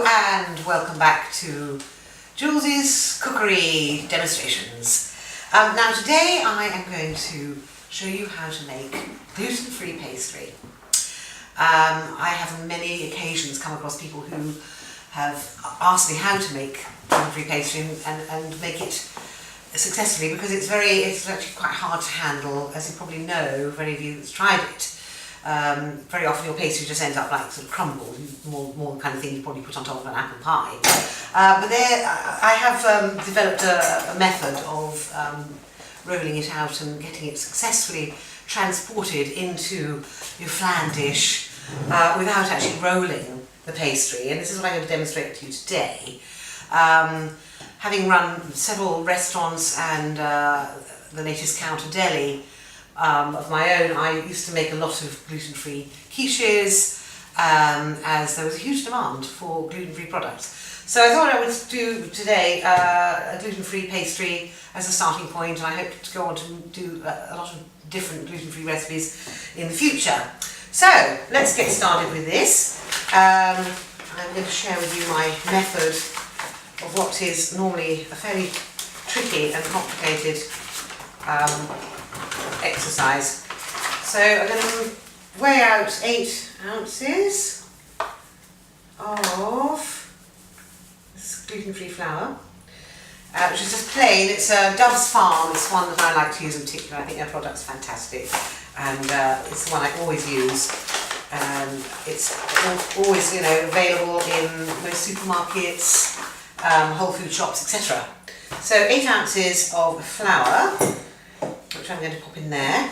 and welcome back to Jules's cookery demonstrations. Now today I am going to show you how to make gluten-free pastry. I have on many occasions come across people who have asked me how to make gluten-free pastry and make it successfully, because it's actually quite hard to handle, as you probably know, for any of you that's tried it. Very often your pastry just ends up like sort of crumbled, more the kind of thing you probably put on top of an apple pie. But I have developed a method of rolling it out and getting it successfully transported into your flan dish without actually rolling the pastry. And this is what I'm going to demonstrate to you today. Having run several restaurants and the latest counter deli of my own, I used to make a lot of gluten-free quiches, as there was a huge demand for gluten-free products. So I thought I would do today a gluten-free pastry as a starting point, and I hope to go on to do a lot of different gluten-free recipes in the future. So let's get started with this. I'm going to share with you my method of what is normally a fairly tricky and complicated exercise. So I'm going to weigh out 8 ounces of this gluten-free flour, which is just plain. It's Dove's Farm. It's one that I like to use in particular. I think their product's fantastic, and it's the one I always use. It's always, available in most supermarkets, Whole Food shops, etc. So 8 ounces of flour, which I'm going to pop in there,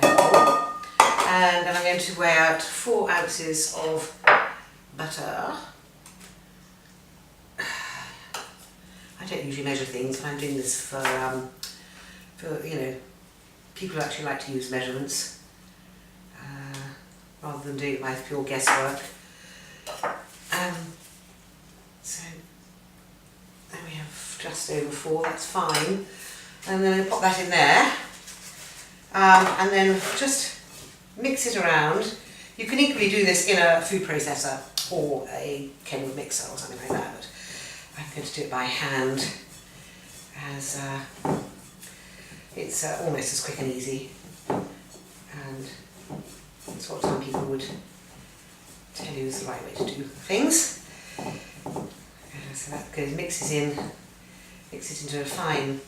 and then I'm going to weigh out 4 ounces of butter. I don't usually measure things, but I'm doing this for people who actually like to use measurements rather than do it by pure guesswork. So there we have just over 4. That's fine. And then I'll pop that in there, and then just mix it around. You can equally do this in a food processor or a Kenwood mixer or something like that, but I'm going to do it by hand, as it's almost as quick and easy, and it's what some people would tell you is the right way to do things. So that goes, mixes it into a fine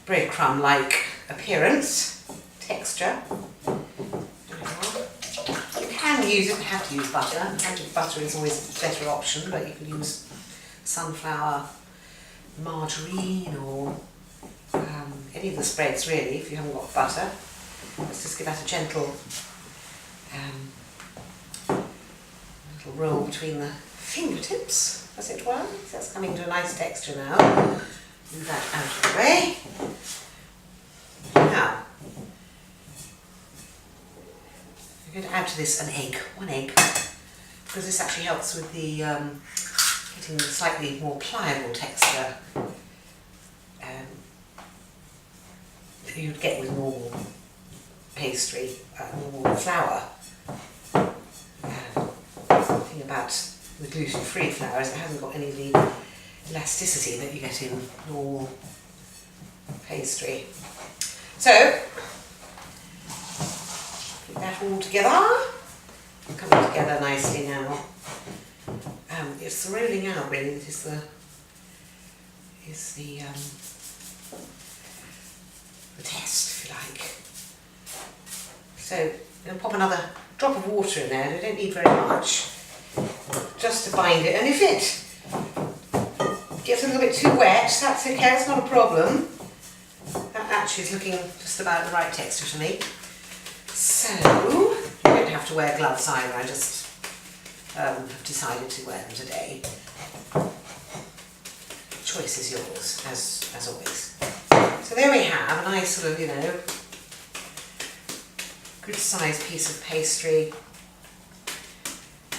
breadcrumb-like appearance, texture. You can use, you don't have to use butter. Butter is always a better option, but you can use sunflower, margarine, or any of the spreads really, if you haven't got butter. Let's just give that a gentle little roll between the fingertips, as it were. So that's coming to a nice texture now. Move that out of the way. Now, I'm going to add to this an egg, 1 egg, because this actually helps with the getting the slightly more pliable texture that you'd get with normal pastry, normal flour. The thing about the gluten-free flour is it hasn't got any of the elasticity that you get in normal pastry. So, put that all together, coming together nicely now. It's the rolling out really that is the test, if you like. So, I'm going to pop another drop of water in there. I don't need very much, just to bind it. And if it gets a little bit too wet, that's okay, that's not a problem. That actually is looking just about the right texture to me. So, you don't have to wear gloves either, I just have decided to wear them today. The choice is yours, as always. So there we have a nice sort of, good sized piece of pastry,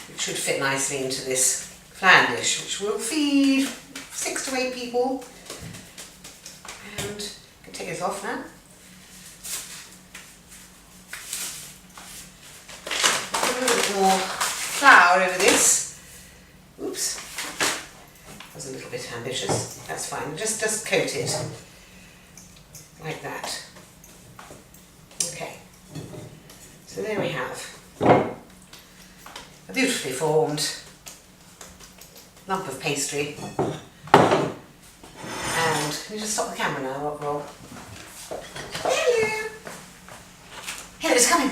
which should fit nicely into this flan dish, which will feed 6 to 8 people. And I can take this off now. A little bit more flour over this, Oops, that was a little bit ambitious. That's fine. Just coat it like that. Okay. So there we have a beautifully formed lump of pastry. And can you just stop the camera now, Rock Roll? Hello! Here, it's coming.